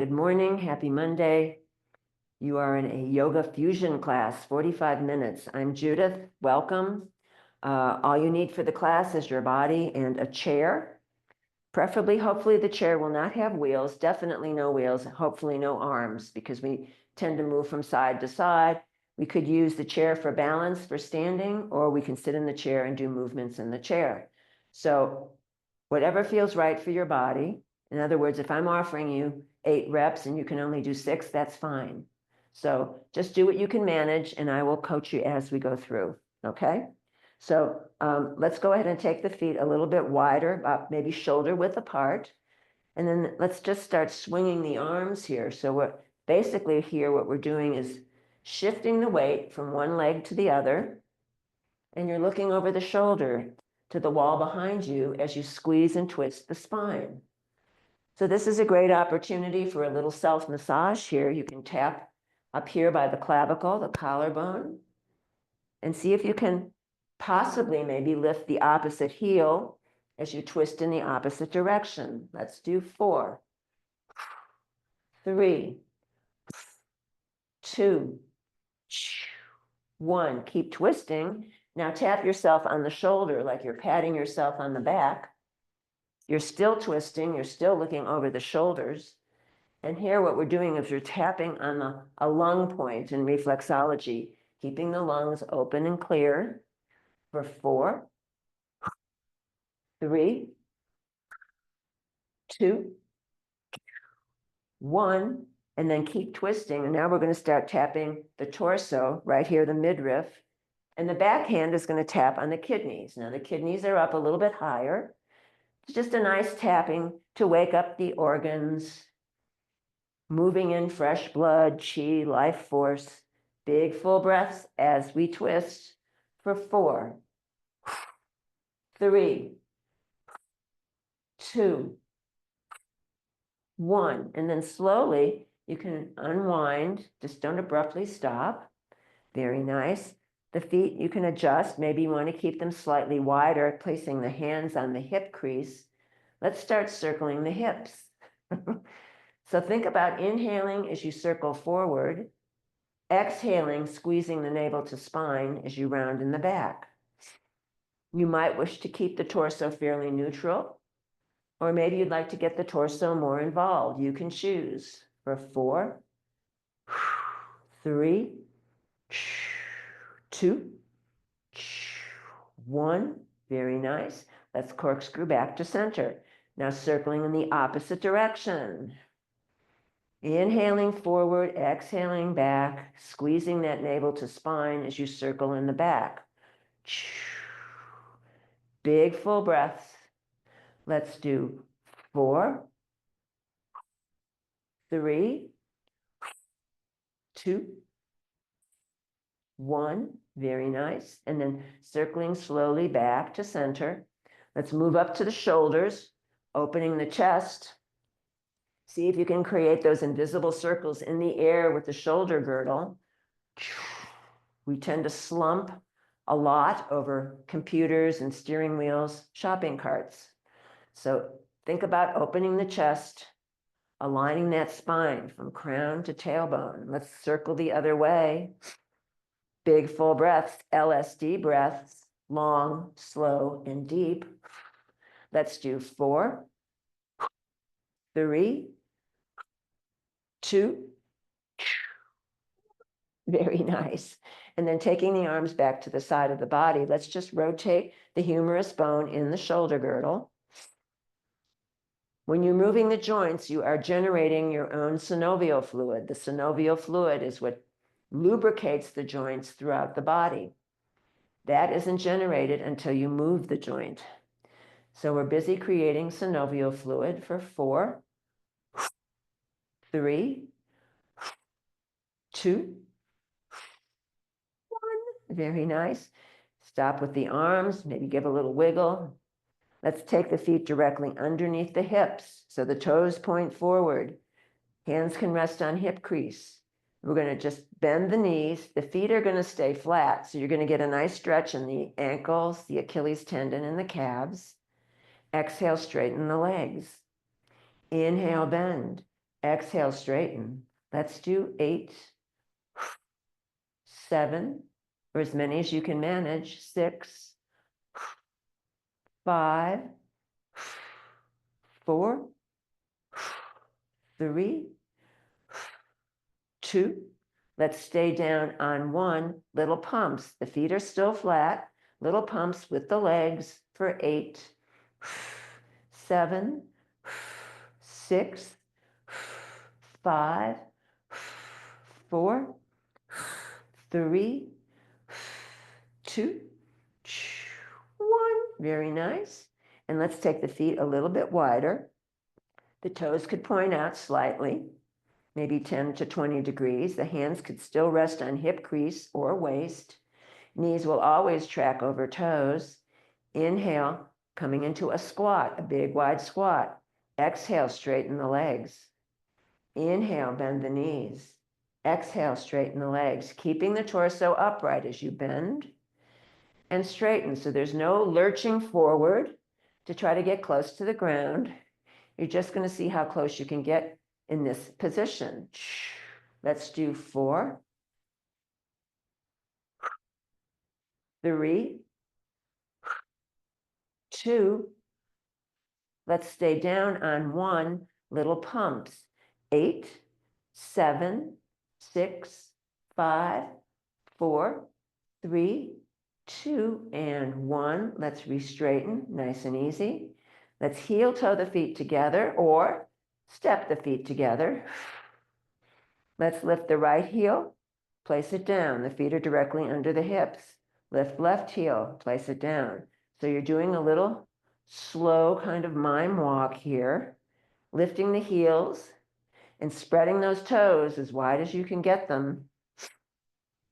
Good morning. Happy Monday. You are in a yoga fusion class, 45 minutes. I'm Judith. Welcome. All you need for the class is your body and a chair. Preferably, hopefully the chair will not have wheels, definitely no wheels, hopefully no arms, because we tend to move from side to side. We could use the chair for balance for standing, or we can sit in the chair and do movements in the chair. So whatever feels right for your body. In other words, if I'm offering you 8 reps and you can only do 6, that's fine. So just do what you can manage, and I will coach you as we go through, okay? So let's go ahead and take the feet a little bit wider, about maybe shoulder width apart. And then let's just start swinging the arms here. So what basically here, what we're doing is shifting the weight from one leg to the other. And you're looking over the shoulder to the wall behind you as you squeeze and twist the spine. So this is a great opportunity for a little self-massage here. You can tap up here by the clavicle, the collarbone, and see if you can possibly maybe lift the opposite heel as you twist in the opposite direction. Let's do 4, 3, 2, 1. Keep twisting. Now tap yourself on the shoulder like you're patting yourself on the back. You're still twisting, you're still looking over the shoulders. And here what we're doing is we're tapping on a lung point in reflexology, keeping the lungs open and clear for 4, 3, 2, 1, and then keep twisting. And now we're going to start tapping the torso right here, the midriff. And the back hand is going to tap on the kidneys. Now the kidneys are up a little bit higher. It's just a nice tapping to wake up the organs, moving in fresh blood, chi, life force. Big full breaths as we twist for 4, 3, 2, 1. And then slowly you can unwind. Just don't abruptly stop. Very nice. The feet you can adjust. Maybe you want to keep them slightly wider, placing the hands on the hip crease. Let's start circling the hips. So think about inhaling as you circle forward, exhaling, squeezing the navel to spine as you round in the back. You might wish to keep the torso fairly neutral, or maybe you'd like to get the torso more involved. You can choose for 4, 3, 2, 1. Very nice. Let's corkscrew back to center. Now circling in the opposite direction. Inhaling forward, exhaling back, squeezing that navel to spine as you circle in the back. Big full breaths. Let's do 4, 3, 2, 1. Very nice. And then circling slowly back to center. Let's move up to the shoulders, opening the chest. See if you can create those invisible circles in the air with the shoulder girdle. We tend to slump a lot over computers and steering wheels, shopping carts. So think about opening the chest, aligning that spine from crown to tailbone. Let's circle the other way. Big full breaths, LSD breaths, long, slow, and deep. Let's do 4, 3, 2. Very nice. And then taking the arms back to the side of the body, let's just rotate the humerus bone in the shoulder girdle. When you're moving the joints, you are generating your own synovial fluid. The synovial fluid is what lubricates the joints throughout the body. That isn't generated until you move the joint. So we're busy creating synovial fluid for 4, 3, 2, 1. Very nice. Stop with the arms, maybe give a little wiggle. Let's take the feet directly underneath the hips so the toes point forward. Hands can rest on hip crease. We're going to just bend the knees. The feet are going to stay flat, so you're going to get a nice stretch in the ankles, the Achilles tendon, and the calves. Exhale, straighten the legs. Inhale, bend. Exhale, straighten. Let's do 8, 7, or as many as you can manage. 6, 5, 4, 3, 2. Let's stay down on 1. Little pumps. The feet are still flat. Little pumps with the legs for 8, 7, 6, 5, 4, 3, 2, 1. Very nice. And let's take the feet a little bit wider. The toes could point out slightly, maybe 10 to 20 degrees. The hands could still rest on hip crease or waist. Knees will always track over toes. Inhale, coming into a squat, a big wide squat. Exhale, straighten the legs. Inhale, bend the knees. Exhale, straighten the legs, keeping the torso upright as you bend and straighten. So there's no lurching forward to try to get close to the ground. You're just going to see how close you can get in this position. Let's do 4, 3, 2. Let's stay down on 1. Little pumps. 8, 7, 6, 5, 4, 3, 2, and 1. Let's re-straighten, nice and easy. Let's heel toe the feet together or step the feet together. Let's lift the right heel, place it down. The feet are directly under the hips. Lift left heel, place it down. So you're doing a little slow kind of mime walk here, lifting the heels and spreading those toes as wide as you can get them.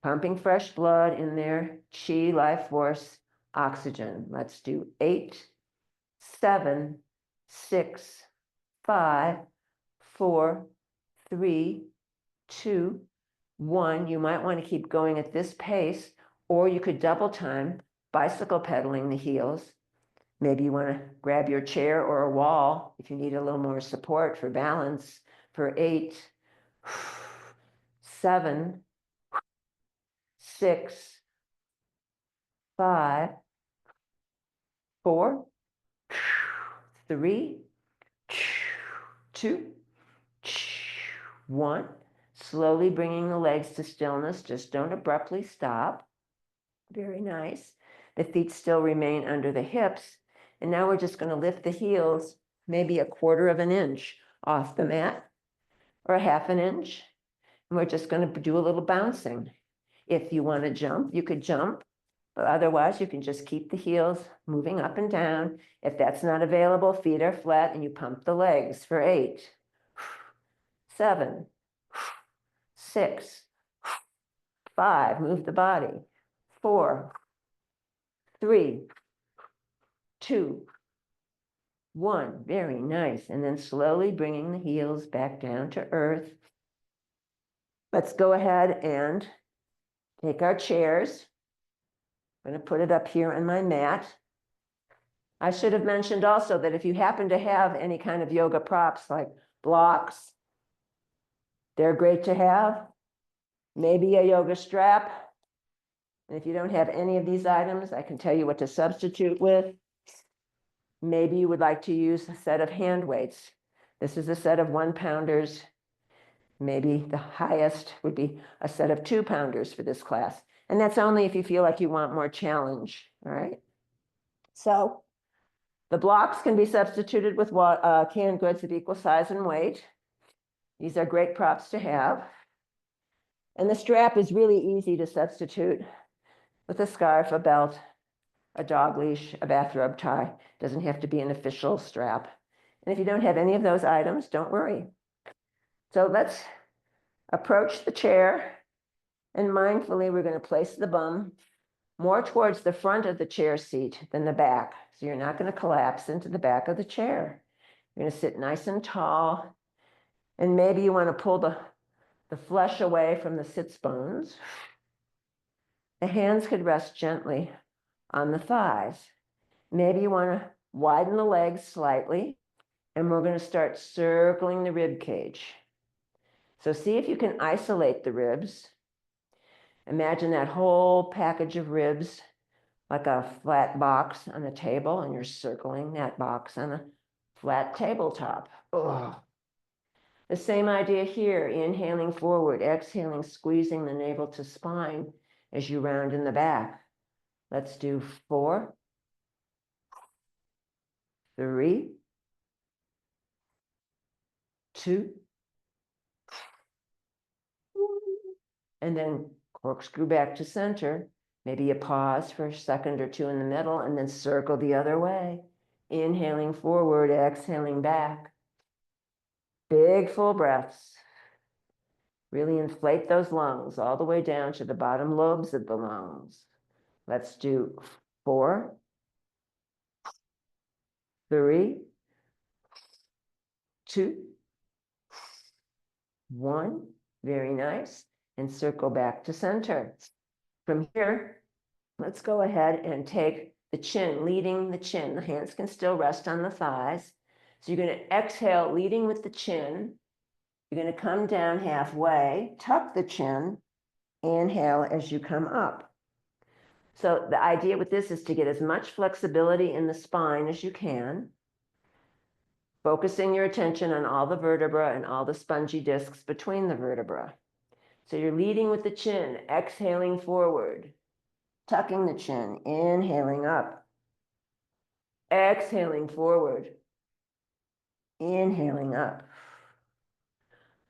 Pumping fresh blood in there, chi, life force, oxygen. Let's do 8, 7, 6, 5, 4, 3, 2, 1. You might want to keep going at this pace, or you could double time, bicycle pedaling the heels. Maybe you want to grab your chair or a wall if you need a little more support for balance for 8, 7, 6, 5, 4, 3, 2, 1. Slowly bringing the legs to stillness. Just don't abruptly stop. Very nice. The feet still remain under the hips. And now we're just going to lift the heels maybe 1/4 of an inch off the mat or 1/2 an inch. And we're just going to do a little bouncing. If you want to jump, you could jump. But otherwise, you can just keep the heels moving up and down. If that's not available, feet are flat and you pump the legs for 8, 7, 6, 5, move the body, 4, 3, 2, 1. Very nice. And then slowly bringing the heels back down to earth. Let's go ahead and take our chairs. I'm going to put it up here on my mat. I should have mentioned also that if you happen to have any kind of yoga props like blocks, they're great to have. Maybe a yoga strap. And if you don't have any of these items, I can tell you what to substitute with. Maybe you would like to use a set of hand weights. This is a set of 1-pounders. Maybe the highest would be a set of 2-pounders for this class. And that's only if you feel like you want more challenge, all right? So the blocks can be substituted with canned goods of equal size and weight. These are great props to have. And the strap is really easy to substitute with a scarf, a belt, a dog leash, a bathrobe tie. Doesn't have to be an official strap. And if you don't have any of those items, don't worry. So let's approach the chair, and mindfully we're going to place the bum more towards the front of the chair seat than the back. So you're not going to collapse into the back of the chair. You're going to sit nice and tall, and maybe you want to pull the flesh away from the sits bones. The hands could rest gently on the thighs. Maybe you want to widen the legs slightly, and we're going to start circling the rib cage. So see if you can isolate the ribs. Imagine that whole package of ribs like a flat box on a table, and you're circling that box on a flat tabletop. Ugh. The same idea here, inhaling forward, exhaling, squeezing the navel to spine as you round in the back. Let's do 4, 3, 2, 1, and then corkscrew back to center. Maybe you pause for a second or two in the middle and then circle the other way. Inhaling forward, exhaling back. Big full breaths. Really inflate those lungs all the way down to the bottom lobes of the lungs. Let's do 4, 3, 2, 1. Very nice. And circle back to center. From here, let's go ahead and take the chin, leading the chin. The hands can still rest on the thighs. So you're going to exhale, leading with the chin. You're going to come down halfway, tuck the chin, inhale as you come up. So the idea with this is to get as much flexibility in the spine as you can, focusing your attention on all the vertebra and all the spongy discs between the vertebra. So you're leading with the chin, exhaling forward, tucking the chin, inhaling up, exhaling forward, inhaling up.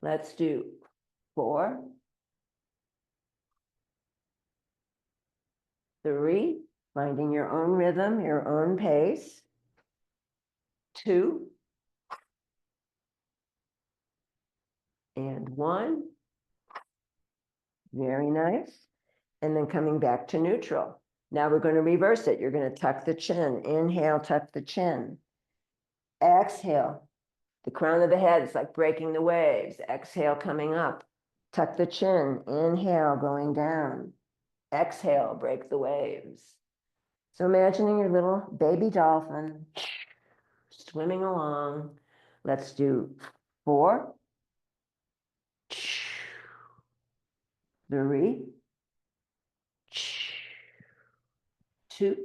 Let's do 4, 3, finding your own rhythm, your own pace. 2, and 1. Very nice. And then coming back to neutral. Now we're going to reverse it. You're going to tuck the chin. Inhale, tuck the chin. Exhale. The crown of the head is like breaking the waves. Exhale, coming up. Tuck the chin. Inhale, going down. Exhale, break the waves. So imagining your little baby dolphin swimming along. Let's do 4, 3, 2,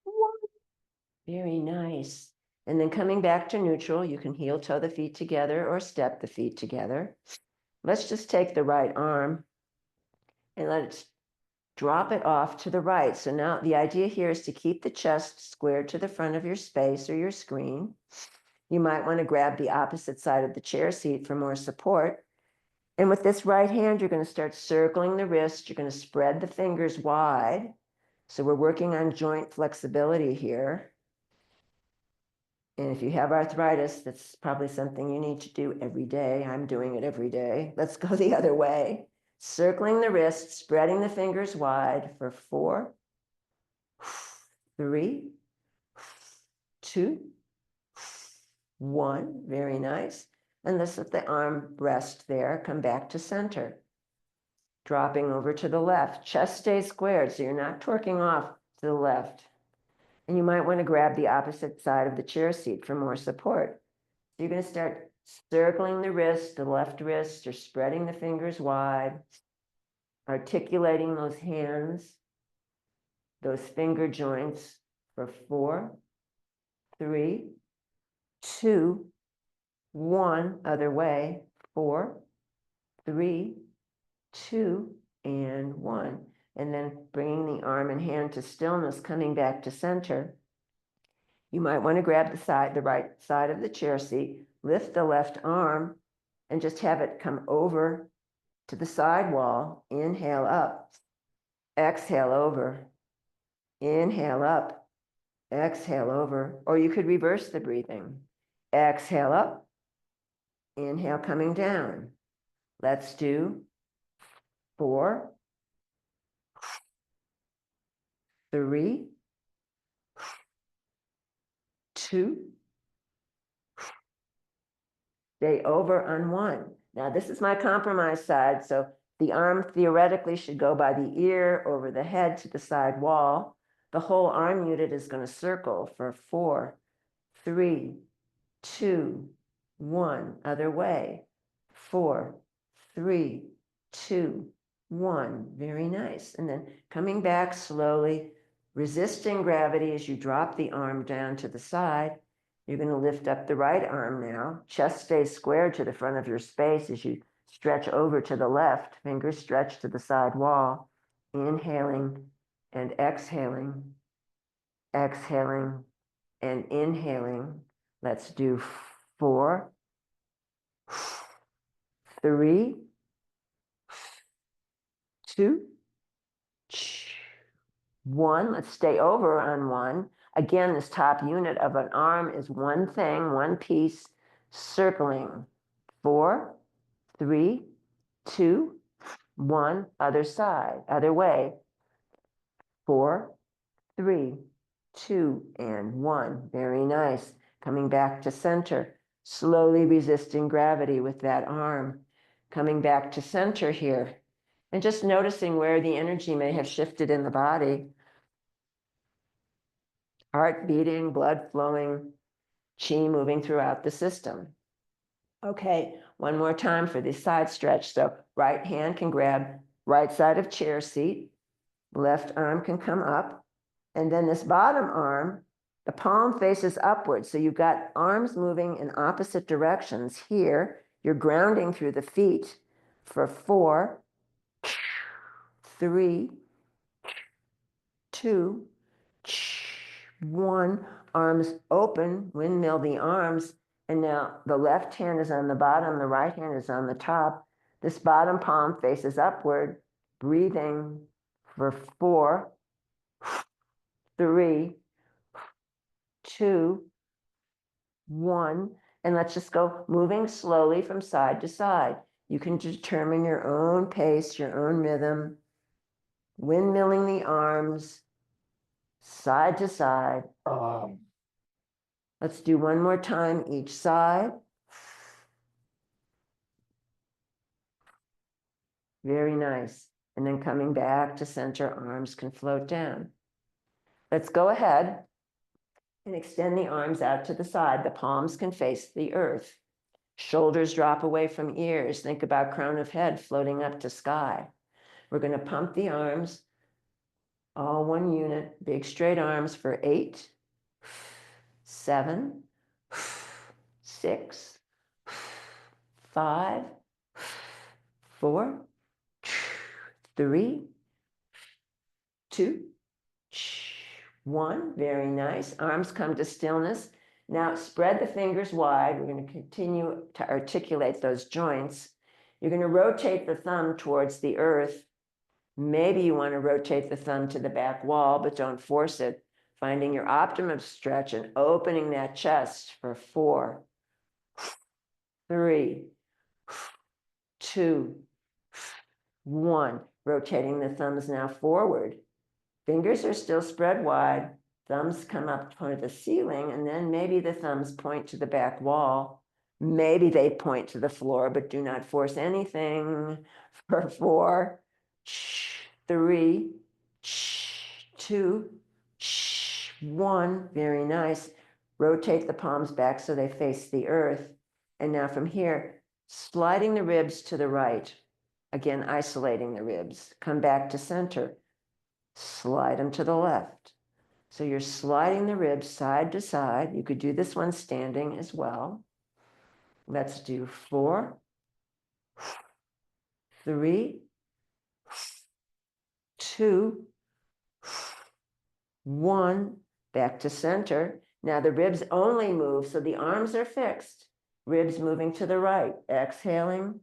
1. Very nice. And then coming back to neutral, you can heel toe the feet together or step the feet together. Let's just take the right arm and let's drop it off to the right. So now the idea here is to keep the chest squared to the front of your space or your screen. You might want to grab the opposite side of the chair seat for more support. And with this right hand, you're going to start circling the wrist. You're going to spread the fingers wide. So we're working on joint flexibility here. And if you have arthritis, that's probably something you need to do every day. I'm doing it every day. Let's go the other way. Circling the wrist, spreading the fingers wide for 4, 3, 2, 1. Very nice. And let's let the arm rest there. Come back to center. Dropping over to the left. Chest stays squared, so you're not torquing off to the left. And you might want to grab the opposite side of the chair seat for more support. So you're going to start circling the wrist, the left wrist, or spreading the fingers wide, articulating those hands, those finger joints for 4, 3, 2, 1. Other way. 4, 3, 2, and 1. And then bringing the arm and hand to stillness, coming back to center. You might want to grab the right side of the chair seat, lift the left arm, and just have it come over to the side wall. Inhale up, exhale over, inhale up, exhale over. Or you could reverse the breathing. Exhale up, inhale coming down. Let's do 4, 3, 2, stay over on 1. Now this is my compromise side, so the arm theoretically should go by the ear, over the head to the side wall. The whole arm unit is going to circle for 4, 3, 2, 1. Other way. 4, 3, 2, 1. Very nice. And then coming back slowly, resisting gravity as you drop the arm down to the side. You're going to lift up the right arm now. Chest stays squared to the front of your space as you stretch over to the left. Fingers stretch to the side wall. Inhaling and exhaling. Exhaling and inhaling. Let's do 4, 3, 2, 1. Let's stay over on 1. Again, this top unit of an arm is one thing, one piece, circling. 4, 3, 2, 1. Other side, other way. 4, 3, 2, and 1. Very nice. Coming back to center, slowly resisting gravity with that arm. Coming back to center here, and just noticing where the energy may have shifted in the body. Heart beating, blood flowing, chi moving throughout the system. Okay, one more time for the side stretch. So right hand can grab right side of chair seat, left arm can come up, and then this bottom arm, the palm faces upwards. So you've got arms moving in opposite directions. Here, you're grounding through the feet for 4, 3, 2, 1. Arms open, windmill the arms, and now the left hand is on the bottom, the right hand is on the top. This bottom palm faces upward, breathing for 4, 3, 2, 1. And let's just go moving slowly from side to side. You can determine your own pace, your own rhythm, windmilling the arms, side to side. Let's do one more time each side. Very nice. And then coming back to center, arms can float down. Let's go ahead and extend the arms out to the side. The palms can face the earth. Shoulders drop away from ears. Think about crown of head floating up to sky. We're going to pump the arms, all one unit, big straight arms for 8, 7, 6, 5, 4, 3, 2, 1. Very nice. Arms come to stillness. Now spread the fingers wide. We're going to continue to articulate those joints. You're going to rotate the thumb towards the earth. Maybe you want to rotate the thumb to the back wall, but don't force it. Finding your optimum stretch and opening that chest for 4, 3, 2, 1. Rotating the thumbs now forward. Fingers are still spread wide. Thumbs come up toward the ceiling, and then maybe the thumbs point to the back wall. Maybe they point to the floor, but do not force anything. For 4, 3, 2, 1. Very nice. Rotate the palms back so they face the earth. And now from here, sliding the ribs to the right. Again, isolating the ribs. Come back to center. Slide them to the left. So you're sliding the ribs side to side. You could do this one standing as well. Let's do 4, 3, 2, 1. Back to center. Now the ribs only move, so the arms are fixed. Ribs moving to the right. Exhaling,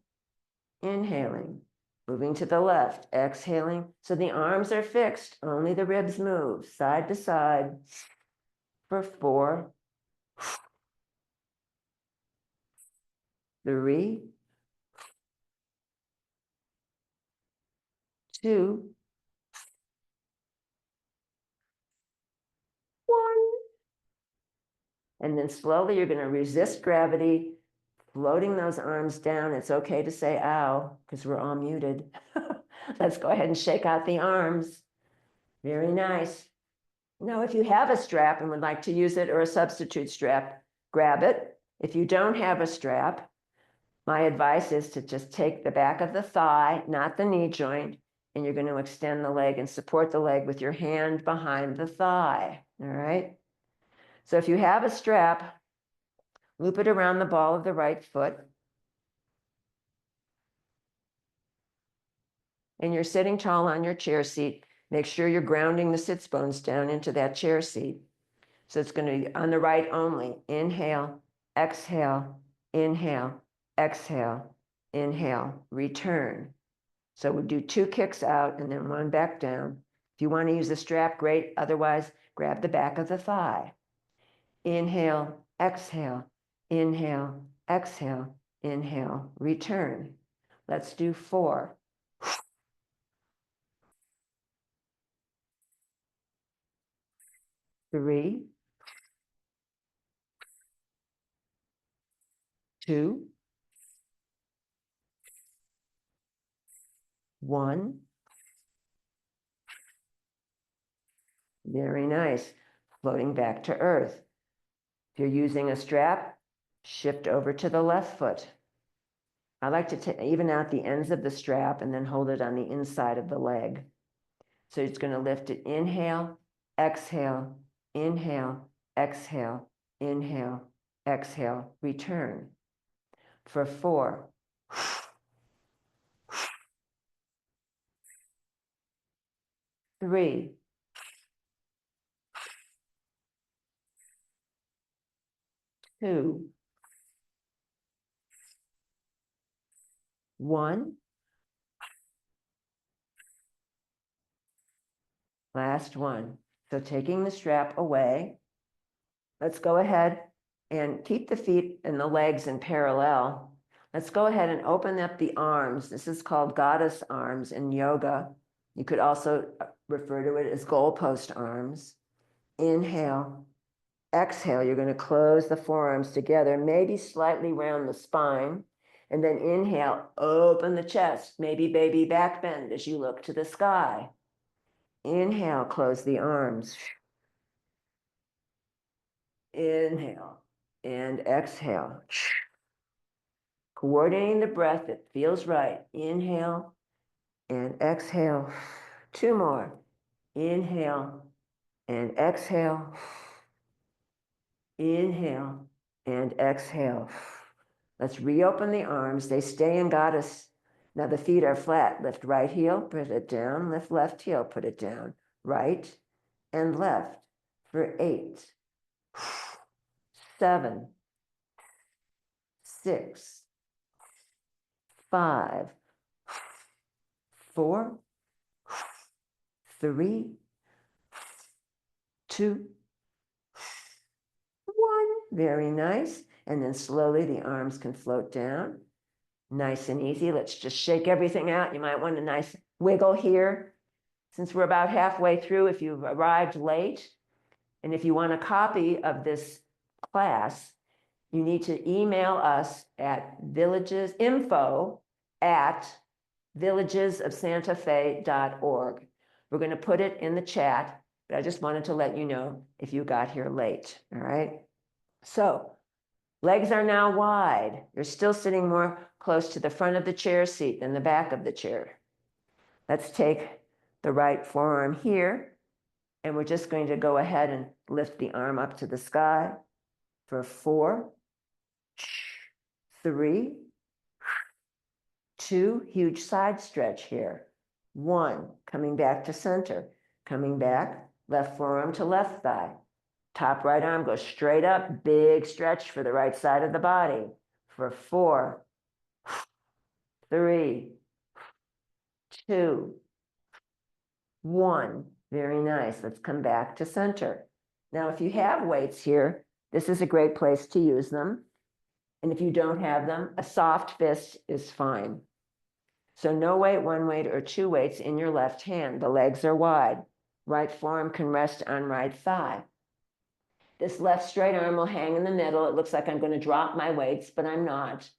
inhaling. Moving to the left, exhaling. So the arms are fixed, only the ribs move side to side for 4, 3, 2, 1. And then slowly you're going to resist gravity, floating those arms down. It's okay to say ow, because we're all muted. Let's go ahead and shake out the arms. Very nice. Now, if you have a strap and would like to use it or a substitute strap, grab it. If you don't have a strap, my advice is to just take the back of the thigh, not the knee joint, and you're going to extend the leg and support the leg with your hand behind the thigh, all right? So if you have a strap, loop it around the ball of the right foot. And you're sitting tall on your chair seat. Make sure you're grounding the sits bones down into that chair seat. So it's going to be on the right only. Inhale, exhale, inhale, exhale, inhale, return. So we do 2 kicks out and then 1 back down. If you want to use the strap, great. Otherwise, grab the back of the thigh. Inhale, exhale, inhale, exhale, inhale, return. Let's do 4. 3, 2, 1. Very nice. Floating back to earth. If you're using a strap, shift over to the left foot. I like to even out the ends of the strap and then hold it on the inside of the leg. So it's going to lift it. Inhale, exhale, inhale, exhale, inhale, exhale, return. For 4. 3, 2, 1. Last one. So taking the strap away, let's go ahead and keep the feet and the legs in parallel. Let's go ahead and open up the arms. This is called goddess arms in yoga. You could also refer to it as goalpost arms. Inhale, exhale. You're going to close the forearms together, maybe slightly round the spine. And then inhale, open the chest, maybe baby back bend as you look to the sky. Inhale, close the arms. Inhale and exhale. Coordinating the breath, it feels right. Inhale and exhale. 2 more. Inhale and exhale. Inhale and exhale. Let's reopen the arms. They stay in goddess. Now the feet are flat. Lift right heel, put it down. Lift left heel, put it down. Right and left for 8, 7, 6, 5, 4, 3, 2, 1. Very nice. And then slowly the arms can float down. Nice and easy. Let's just shake everything out. You might want a nice wiggle here. Since we're about halfway through, if you've arrived late, and if you want a copy of this class, you need to email us at info@villagesofsantafe.org. We're going to put it in the chat, but I just wanted to let you know if you got here late, all right? So legs are now wide. You're still sitting more close to the front of the chair seat than the back of the chair. Let's take the right forearm here, and we're just going to go ahead and lift the arm up to the sky for 4, 3, 2, huge side stretch here. 1, coming back to center, coming back, left forearm to left thigh. Top right arm goes straight up, big stretch for the right side of the body. For 4, 3, 2, 1. Very nice. Let's come back to center. Now, if you have weights here, this is a great place to use them. And if you don't have them, a soft fist is fine. So no weight, 1 weight, or 2 weights in your left hand. The legs are wide. Right forearm can rest on right thigh. This left straight arm will hang in the middle. It looks like I'm going to drop my weights, but I'm not.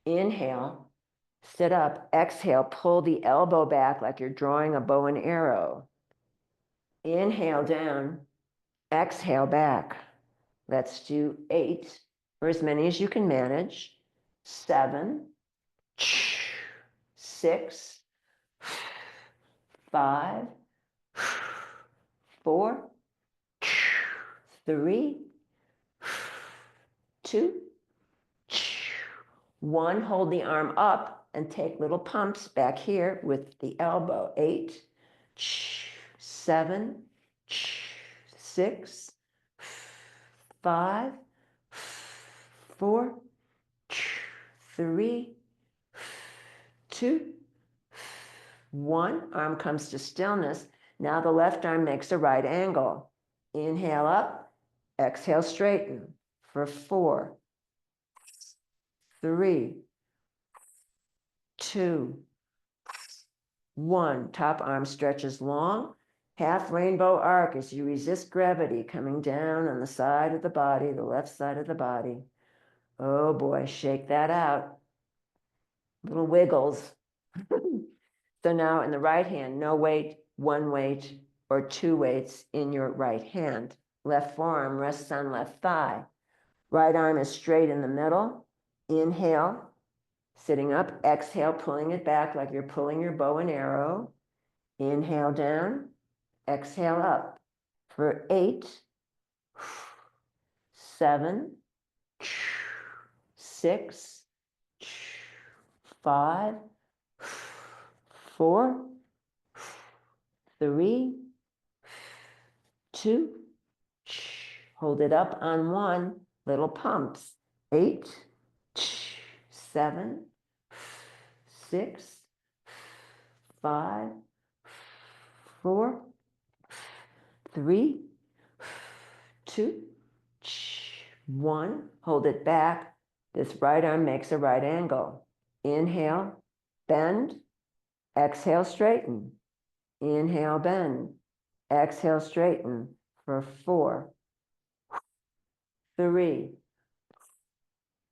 Inhale, sit up. Exhale, pull the elbow back like you're drawing a bow and arrow. Inhale down. Exhale back. Let's do 8, for as many as you can manage. 7, 6, 5, 4, 3, 2, 1. Hold the arm up and take little pumps back here with the elbow. 8, 7, 6, 5, 4, 3, 2, 1. Arm comes to stillness. Now the left arm makes a right angle. Inhale up, exhale, straighten for 4, 3, 2, 1. Top arm stretches long. Half rainbow arc as you resist gravity coming down on the side of the body, the left side of the body. Oh boy, shake that out. Little wiggles. So now in the right hand, no weight, 1 weight, or 2 weights in your right hand. Left forearm rests on left thigh. Right arm is straight in the middle. Inhale, sitting up. Exhale, pulling it back like you're pulling your bow and arrow. Inhale down. Exhale up for 8, 7, 6, 5, 4, 3, 2, hold it up on 1, little pumps. 8, 7, 6, 5, 4, 3, 2, 1. Hold it back. This right arm makes a right angle. Inhale, bend. Exhale, straighten. Inhale, bend. Exhale, straighten for 4, 3,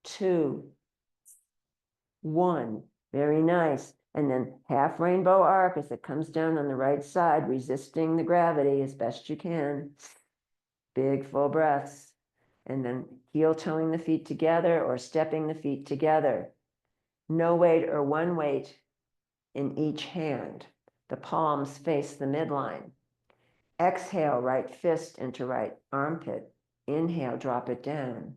2, 1. Very nice. And then half rainbow arc as it comes down on the right side, resisting the gravity as best you can. Big full breaths. And then heel toeing the feet together or stepping the feet together. No weight or 1 weight in each hand. The palms face the midline. Exhale, right fist into right armpit. Inhale, drop it down.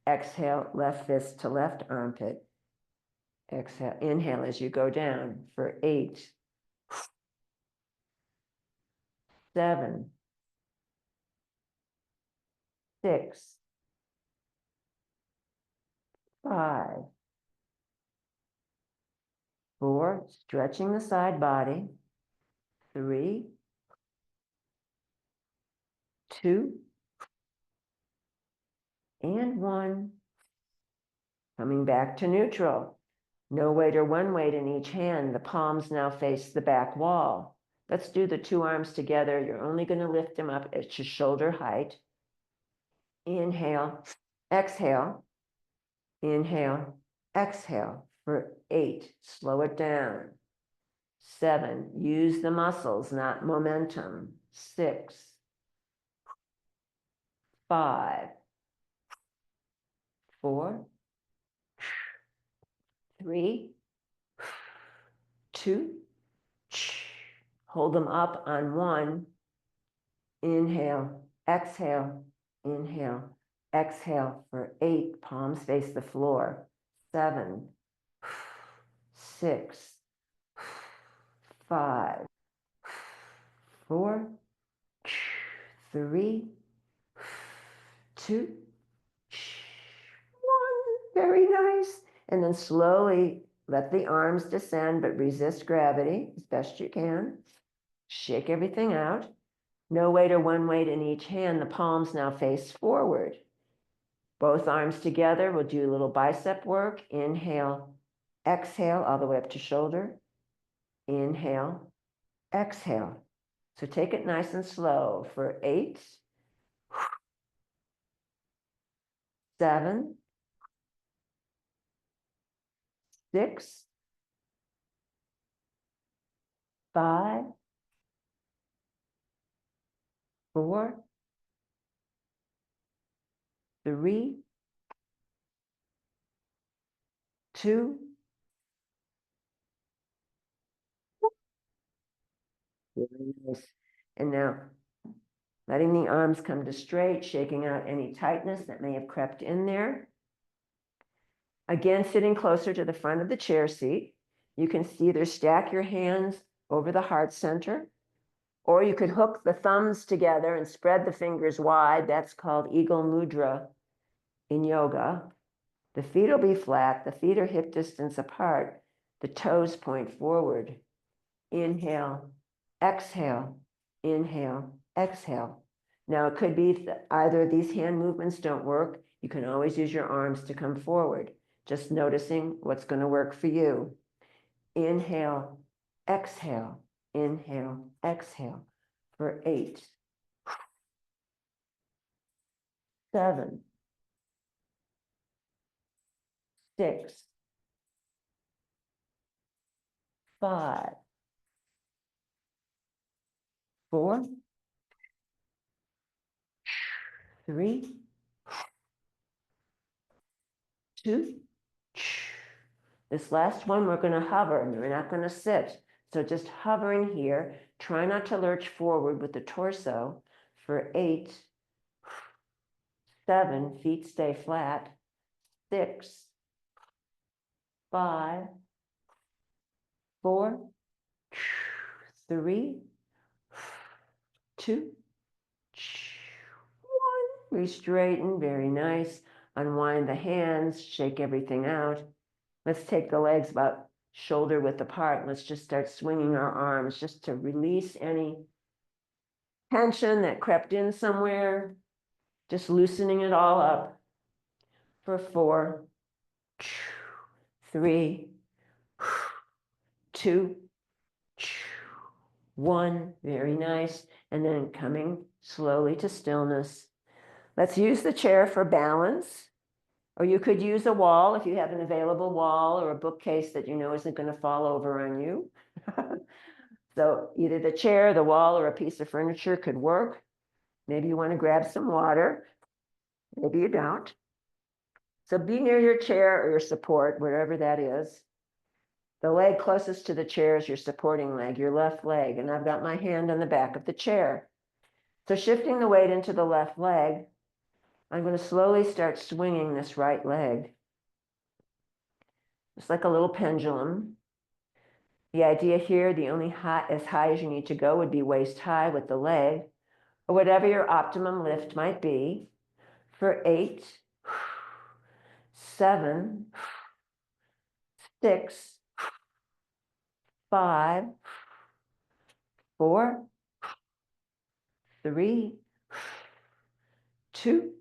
Exhale, left fist to left armpit. Exhale, inhale as you go down for 8, 7, 6, 5, 4, stretching the side body. 3, 2, and 1. Coming back to neutral. No weight or 1 weight in each hand. The palms now face the back wall. Let's do the 2 arms together. You're only going to lift them up at your shoulder height. Inhale, exhale, inhale, exhale for 8. Slow it down. 7, use the muscles, not momentum. 6, 5, 4, 3, 2, hold them up on 1. Inhale, exhale, inhale, exhale for 8. Palms face the floor. 7, 6, 5, 4, 3, 2, 1. Very nice. And then slowly let the arms descend, but resist gravity as best you can. Shake everything out. No weight or 1 weight in each hand. The palms now face forward. Both arms together. We'll do a little bicep work. Inhale, exhale, all the way up to shoulder. Inhale, exhale. So take it nice and slow for 8, 7, 6, 5, 4, 3, 2. Very nice. And now letting the arms come to straight, shaking out any tightness that may have crept in there. Again, sitting closer to the front of the chair seat. You can either stack your hands over the heart center, or you could hook the thumbs together and spread the fingers wide. That's called Eagle Mudra in yoga. The feet will be flat. The feet are hip distance apart. The toes point forward. Inhale, exhale, inhale, exhale. Now it could be that either of these hand movements don't work. You can always use your arms to come forward. Just noticing what's going to work for you. Inhale, exhale, inhale, exhale for 8, 7, 6, 5, 4, 3, 2. This last one, we're going to hover and we're not going to sit. So just hovering here, try not to lurch forward with the torso for 8, 7, feet stay flat, 6, 5, 4, 3, 2, 1. Re-straighten, very nice. Unwind the hands, shake everything out. Let's take the legs about shoulder width apart. Let's just start swinging our arms just to release any tension that crept in somewhere. Just loosening it all up for 4, 3, 2, 1. Very nice. And then coming slowly to stillness. Let's use the chair for balance. Or you could use a wall if you have an available wall or a bookcase that you know isn't going to fall over on you. So either the chair, the wall, or a piece of furniture could work. Maybe you want to grab some water. Maybe you don't. So be near your chair or your support, wherever that is. The leg closest to the chair is your supporting leg, your left leg. And I've got my hand on the back of the chair. So shifting the weight into the left leg, I'm going to slowly start swinging this right leg. It's like a little pendulum. The idea here, the only as high as you need to go would be waist high with the leg, or whatever your optimum lift might be, for 8, 7, 6, 5, 4, 3, 2, 1.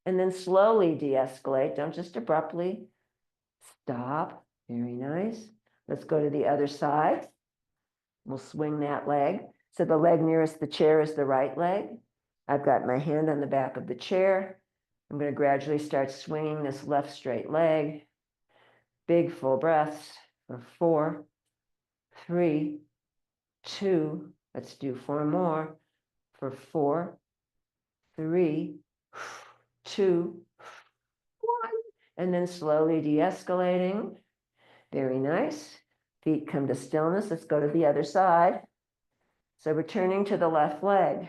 And then slowly de-escalate. Don't just abruptly stop. Very nice. Let's go to the other side. We'll swing that leg. So the leg nearest the chair is the right leg. I've got my hand on the back of the chair. I'm going to gradually start swinging this left straight leg. Big full breaths for 4, 3, 2. Let's do 4 more for 4, 3, 2, 1. And then slowly de-escalating. Very nice. Feet come to stillness. Let's go to the other side. So returning to the left leg.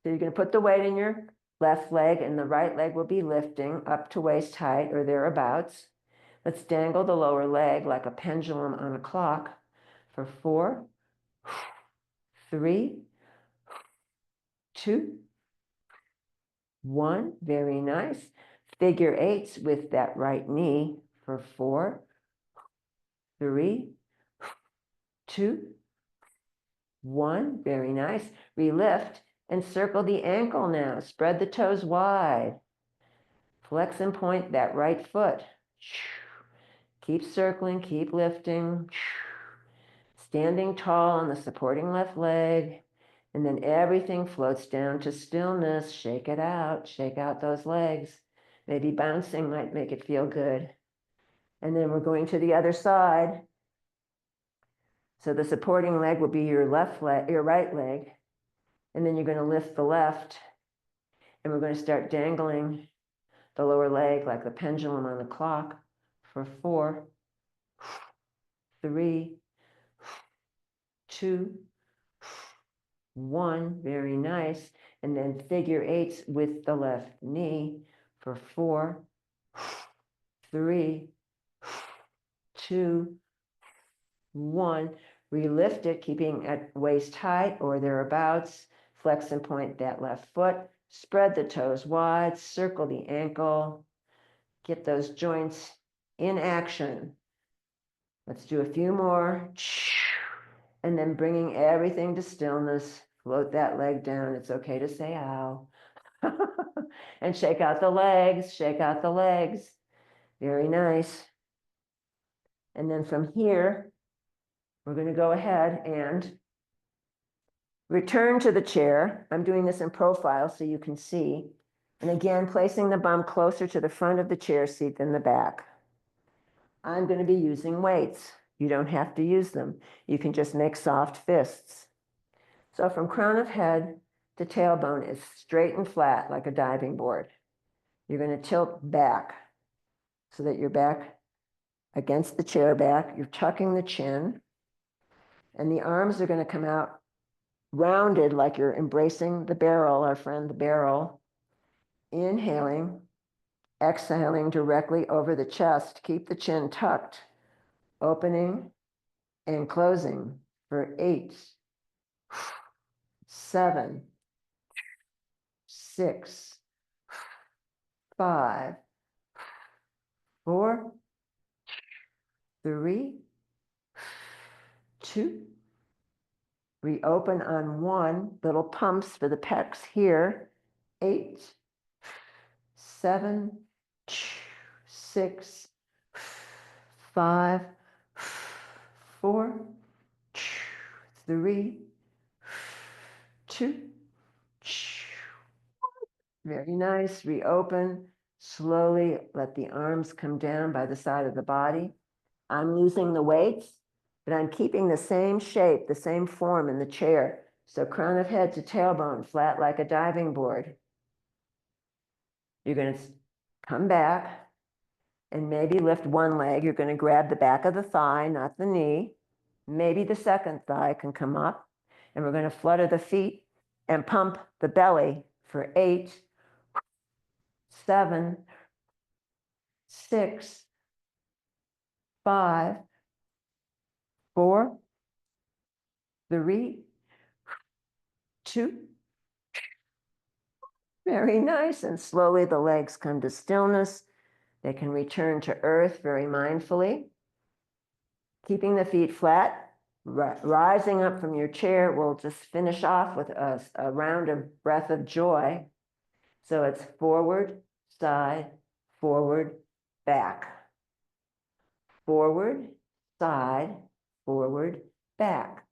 So you're going to put the weight in your left leg and the right leg will be lifting up to waist height or thereabouts. Let's dangle the lower leg like a pendulum on a clock for 4, 3, 2, 1. Very nice. Figure 8s with that right knee for 4, 3, 2, 1. Very nice. Relift and circle the ankle now. Spread the toes wide. Flex and point that right foot. Keep circling, keep lifting. Standing tall on the supporting left leg. And then everything floats down to stillness. Shake it out. Shake out those legs. Maybe bouncing might make it feel good. And then we're going to the other side. So the supporting leg will be your left leg, your right leg. And then you're going to lift the left. And we're going to start dangling the lower leg like the pendulum on the clock for 4, 3, 2, 1. Very nice. And then figure 8s with the left knee for 4, 3, 2, 1. Relift it, keeping at waist height or thereabouts. Flex and point that left foot. Spread the toes wide. Circle the ankle. Get those joints in action. Let's do a few more. And then bringing everything to stillness. Float that leg down. It's okay to say ow. And shake out the legs. Shake out the legs. Very nice. And then from here, we're going to go ahead and return to the chair. I'm doing this in profile so you can see. And again, placing the bum closer to the front of the chair seat than the back. I'm going to be using weights. You don't have to use them. You can just make soft fists. So from crown of head to tailbone is straight and flat like a diving board. You're going to tilt back so that you're back against the chair back. You're tucking the chin. And the arms are going to come out rounded like you're embracing the barrel, our friend the barrel. Inhaling, exhaling directly over the chest. Keep the chin tucked. Opening and closing for 8, 7, 6, 5, 4, 3, 2. Reopen on 1. Little pumps for the pecs here. 8, 7, 6, 5, 4, 3, 2. Very nice. Reopen. Slowly let the arms come down by the side of the body. I'm losing the weights, but I'm keeping the same shape, the same form in the chair. So crown of head to tailbone, flat like a diving board. You're going to come back and maybe lift one leg. You're going to grab the back of the thigh, not the knee. Maybe the second thigh can come up. And we're going to flutter the feet and pump the belly for 8, 7, 6, 5, 4, 3, 2. Very nice. And slowly the legs come to stillness. They can return to earth very mindfully. Keeping the feet flat, rising up from your chair. We'll just finish off with a round of breath of joy. So it's forward, side, forward, back. Forward, side, forward, back.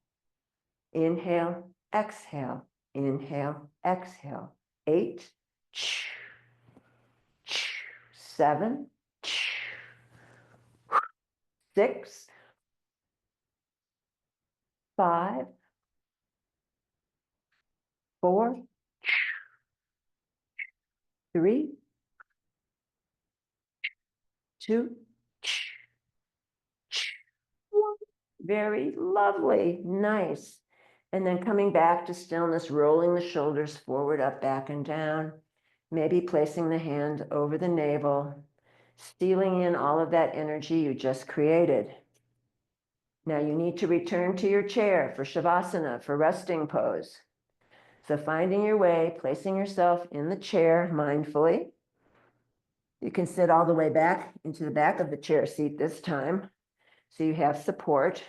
Inhale, exhale, inhale, exhale. 8, 7, 6, 5, 4, 3, 2, 1. Very lovely, nice. And then coming back to stillness, rolling the shoulders forward, up, back, and down. Maybe placing the hand over the navel, stealing in all of that energy you just created. Now you need to return to your chair for Shavasana, for resting pose. So finding your way, placing yourself in the chair mindfully. You can sit all the way back into the back of the chair seat this time, so you have support.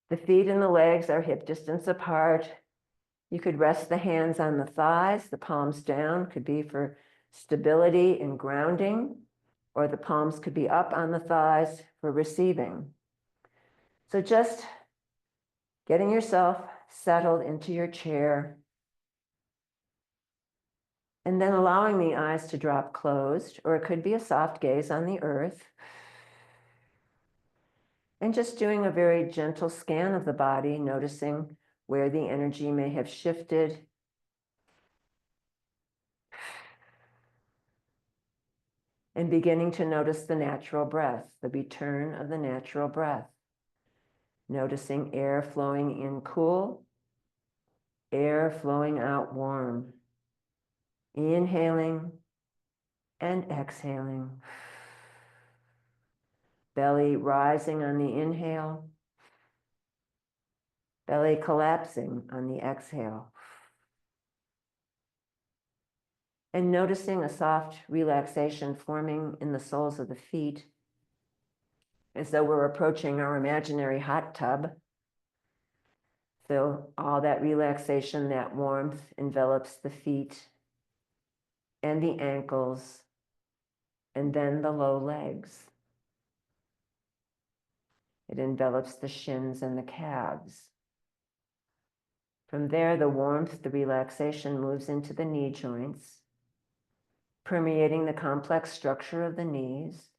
The feet and the legs are hip distance apart. You could rest the hands on the thighs, the palms down, could be for stability and grounding, or the palms could be up on the thighs for receiving. So just getting yourself settled into your chair, and then allowing the eyes to drop closed, or it could be a soft gaze on the earth. And just doing a very gentle scan of the body, noticing where the energy may have shifted. and beginning to notice the natural breath, the return of the natural breath. Noticing air flowing in cool, air flowing out warm. Inhaling and exhaling. Belly rising on the inhale, belly collapsing on the exhale. And noticing a soft relaxation forming in the soles of the feet, as though we're approaching our imaginary hot tub. So all that relaxation, that warmth envelops the feet and the ankles, and then the low legs. It envelops the shins and the calves. From there, the warmth, the relaxation moves into the knee joints, permeating the complex structure of the knees.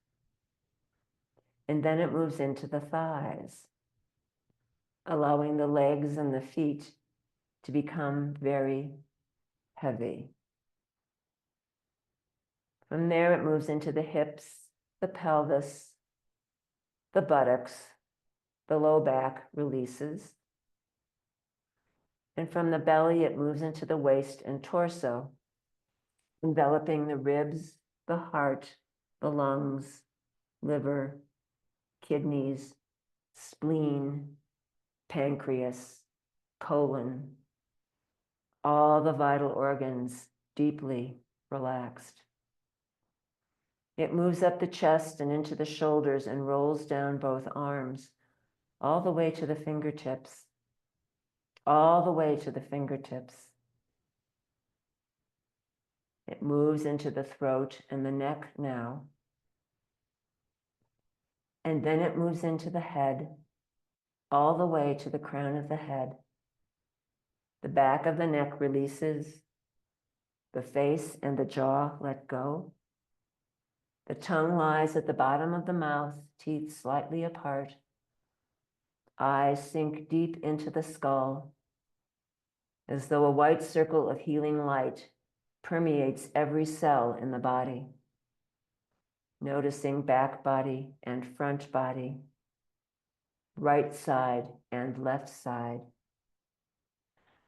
And then it moves into the thighs, allowing the legs and the feet to become very heavy. From there, it moves into the hips, the pelvis, the buttocks, the low back releases. And from the belly, it moves into the waist and torso, enveloping the ribs, the heart, the lungs, liver, kidneys, spleen, pancreas, colon, all the vital organs deeply relaxed. It moves up the chest and into the shoulders and rolls down both arms, all the way to the fingertips, all the way to the fingertips. It moves into the throat and the neck now. And then it moves into the head, all the way to the crown of the head. The back of the neck releases, the face and the jaw let go. The tongue lies at the bottom of the mouth, teeth slightly apart. Eyes sink deep into the skull, as though a white circle of healing light permeates every cell in the body. Noticing back body and front body, right side and left side.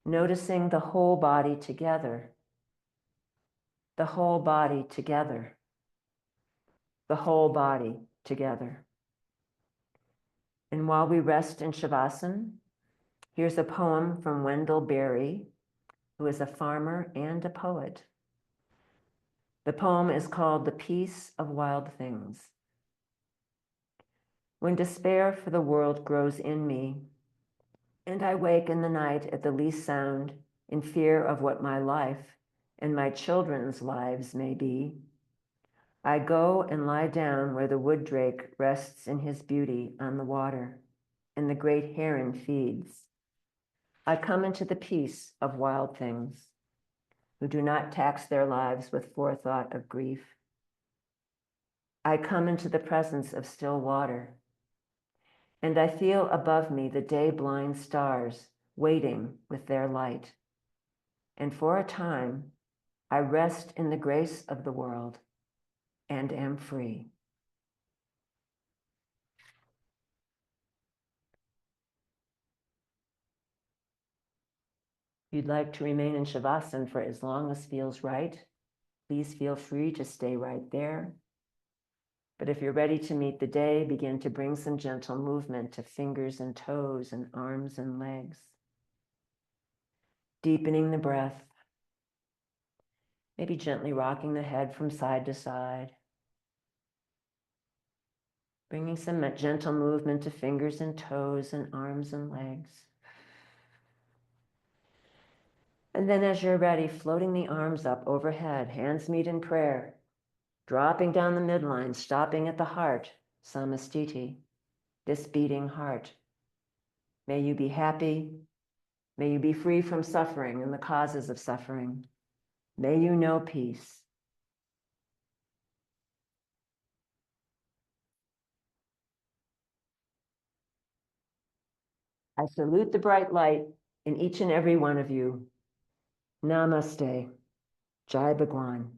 Noticing the whole body together, the whole body together, the whole body together. And while we rest in Shavasana, here's a poem from Wendell Berry, who is a farmer and a poet. The poem is called The Peace of Wild Things. When despair for the world grows in me, and I wake in the night at the least sound in fear of what my life and my children's lives may be, I go and lie down where the wood drake rests in his beauty on the water, and the great heron feeds. I come into the peace of wild things, who do not tax their lives with forethought of grief. I come into the presence of still water, and I feel above me the day-blind stars waiting with their light. And for a time, I rest in the grace of the world and am free. If you'd like to remain in Shavasana for as long as feels right, please feel free to stay right there. But if you're ready to meet the day, begin to bring some gentle movement to fingers and toes and arms and legs. Deepening the breath, maybe gently rocking the head from side to side. Bringing some gentle movement to fingers and toes and arms and legs. And then as you're ready, floating the arms up overhead, hands meet in prayer, dropping down the midline, stopping at the heart, samastiti, this beating heart. May you be happy. May you be free from suffering and the causes of suffering. May you know peace. I salute the bright light in each and every one of you. Namaste. Jai Bhagwan.